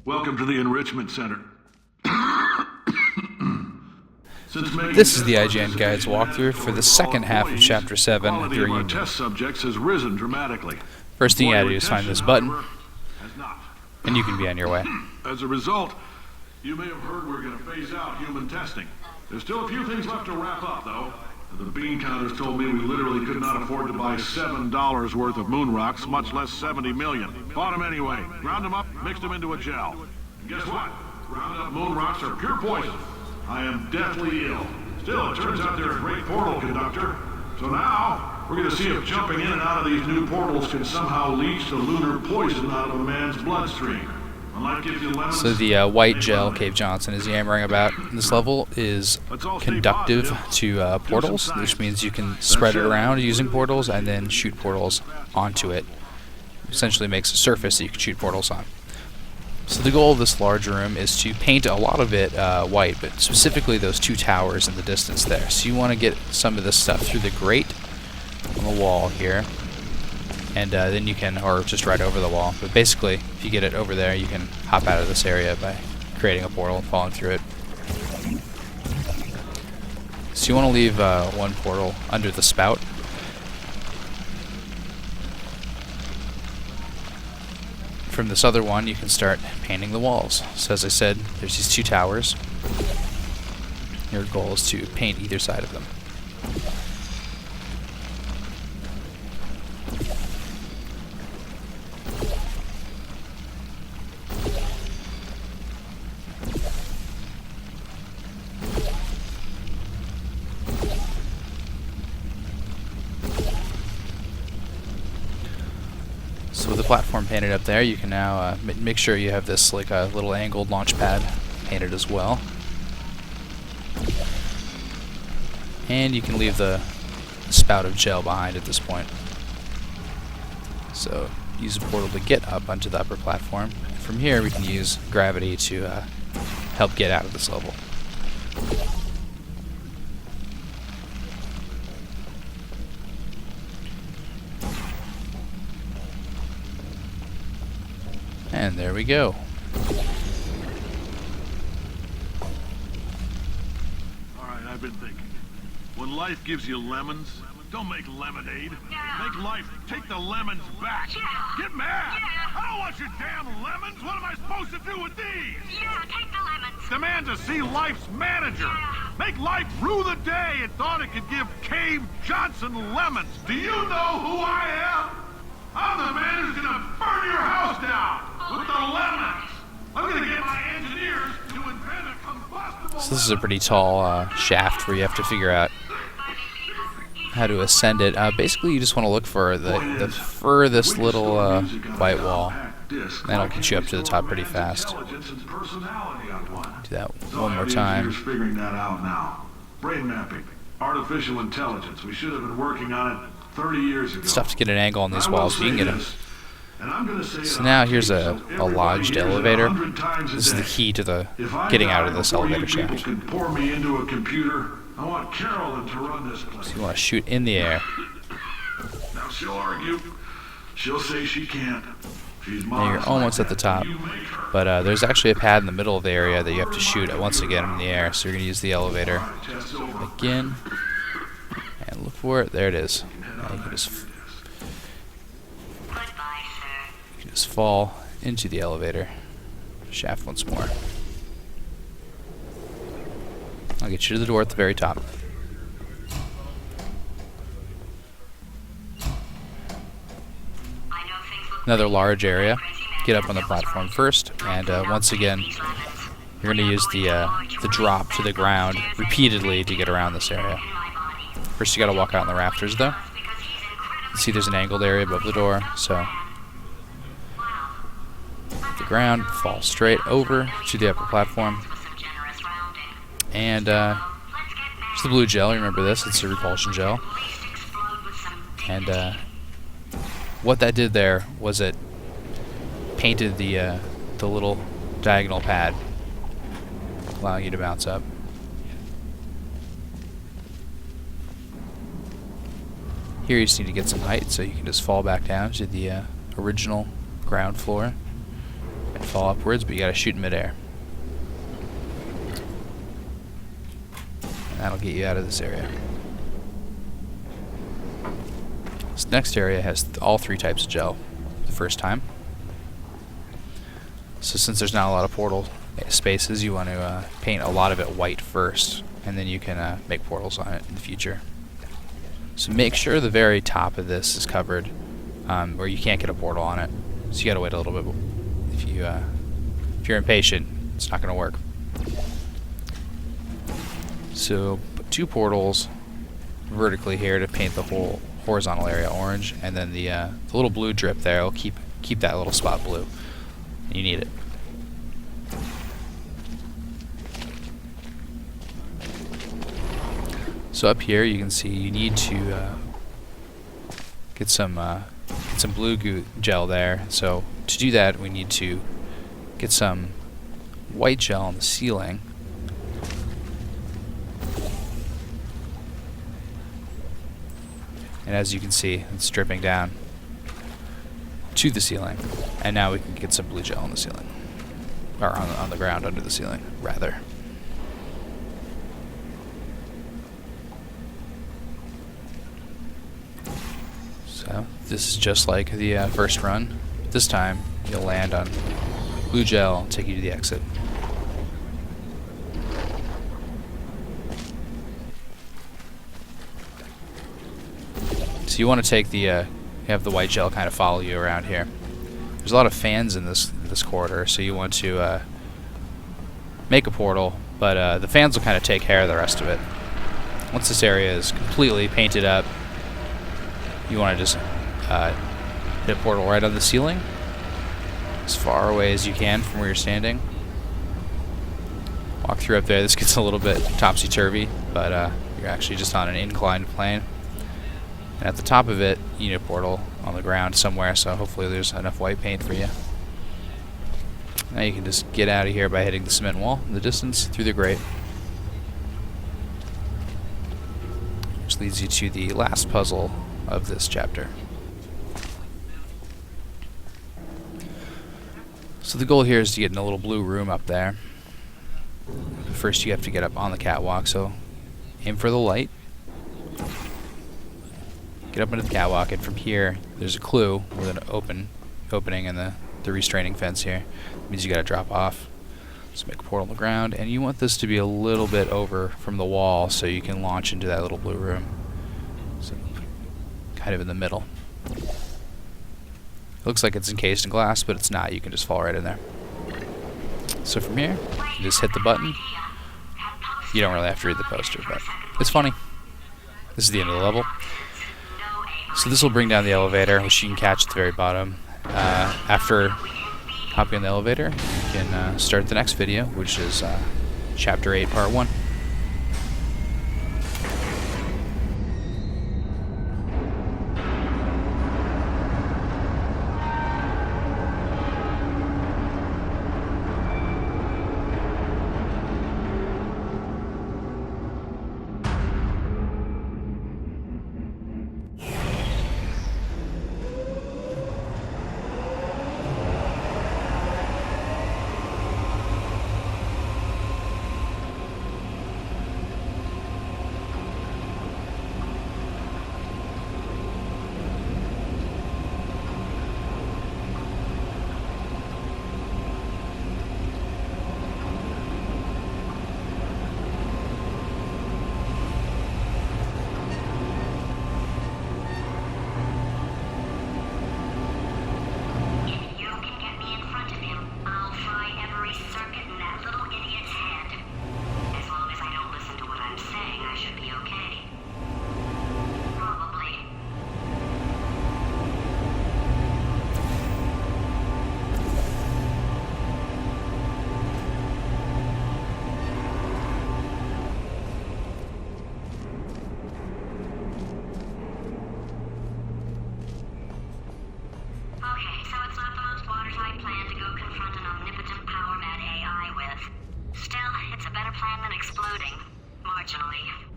Welcome to the Enrichment Center. This is the IGN Guides walkthrough for the second half of Chapter 7 of the Reunion. Test subjects has risen dramatically. First thing you gotta do is find this button, and you can be on your way. As a result, you may have heard we're going to phase out human testing. There's still a few things left to wrap up, though. The bean counters told me we literally could not afford to buy $7 worth of moon rocks, much less 70 million. Bought them anyway, ground them up, mixed them into a gel. And guess what? Ground up moon rocks are pure poison. I am deathly ill. Still, it turns out they're a great portal conductor. So now, we're going to see if jumping in and out of these new portals can somehow leach the lunar poison out of a man's bloodstream. So the white gel Cave Johnson is yammering about in this level is conductive to portals, which means you can spread it around using portals and then shoot portals onto it. Essentially makes a surface that you can shoot portals on. So the goal of this large room is to paint a lot of it white, but specifically those two towers in the distance there. So you want to get some of this stuff through the grate on the wall here. And then you can, or just right over the wall. But basically, if you get it over there, you can hop out of this area by creating a portal and falling through it. So you want to leave one portal under the spout. From this other one, you can start painting the walls. So as I said, there's these two towers. Your goal is to paint either side of them. So with the platform painted up there, you can now make sure you have this like a little angled launch pad painted as well. And you can leave the spout of gel behind at this point. So use a portal to get up onto the upper platform. And from here we can use gravity to help get out of this level. And there we go. Alright, I've been thinking. When life gives you lemons, don't make lemonade. Yeah. Make life take the lemons back. Yeah. Get mad! Yeah. I don't want your damn lemons! What am I supposed to do with these? Yeah, take the lemons. Demand to see life's manager. Yeah. Make life rue the day it thought it could give Cave Johnson lemons. Do you know who I am? I'm the man who's gonna burn your house down with the lemons. I'm gonna get my engineers to invent a combustible. So this is a pretty tall shaft where you have to figure out how to ascend it. Basically, you just want to look for the furthest little white wall. That'll get you up to the top pretty fast. Do that one more time. Figuring that out now. Brain mapping, artificial intelligence. We should have been working on it 30 years ago. It's tough to get an angle on these walls, but you can get them. So now here's a lodged elevator. This is the key to the getting out of this elevator shaft. Can pour me into a computer. I want Carolyn to run this place. So you want to shoot in the air. Now she'll argue. She'll say she can't. She's Now you're almost at the top, but there's actually a pad in the middle of the area that you have to shoot at once again in the air. So you're going to use the elevator again, and look for it. There it is. Now you can just fall into the elevator shaft once more. I'll get you to the door at the very top. Another large area. Get up on the platform first, and once again, you're going to use the drop to the ground repeatedly to get around this area. First, you got to walk out on the rafters, though. You see, there's an angled area above the door, so the ground, fall straight over to the upper platform. And it's the blue gel. Remember this? It's the repulsion gel. And what that did there was it painted the little diagonal pad, allowing you to bounce up. Here you just need to get some height, so you can just fall back down to the original ground floor. fall upwards, but you gotta shoot in midair. And that'll get you out of this area. This next area has all 3 types of gel the first time. So since there's not a lot of portal spaces, you want to paint a lot of it white first, and then you can make portals on it in the future. So make sure the very top of this is covered, or you can't get a portal on it. So you gotta wait a little bit. If you're impatient, it's not gonna work. So put 2 portals vertically here to paint the whole horizontal area orange, and then the little blue drip there will keep that little spot blue. You need it. So up here you can see you need to get some blue gel there. So to do that, we need to get some white gel on the ceiling. And as you can see, it's dripping down to the ceiling. And now we can get some blue gel on the ceiling. Or on the ground under the ceiling, rather. So this is just like the first run. This time you'll land on blue gel, take you to the exit. So you want to take have the white gel kind of follow you around here. There's a lot of fans in this corridor, so you want to make a portal, but the fans will kind of take care of the rest of it. Once this area is completely painted up, you want to just hit a portal right on the ceiling, as far away as you can from where you're standing. Walk through up there. This gets a little bit topsy-turvy, but you're actually just on an inclined plane. And at the top of it, you need a portal on the ground somewhere, so hopefully there's enough white paint for you. Now you can just get out of here by hitting the cement wall in the distance through the grate. Which leads you to the last puzzle of this chapter. So the goal here is to get in a little blue room up there. First you have to get up on the catwalk, so aim for the light. Get up into the catwalk, and from here there's a clue with an opening in the restraining fence here. It means you gotta drop off. So make a portal on the ground, and you want this to be a little bit over from the wall so you can launch into that little blue room. So kind of in the middle. It looks like it's encased in glass, but it's not. You can just fall right in there. So from here, you just hit the button. You don't really have to read the poster, but it's funny. This is the end of the level. So this will bring down the elevator, which you can catch at the very bottom. After hopping on the elevator, you can start the next video, which is Chapter 8, Part 1. Still, it's a better plan than exploding. Marginally.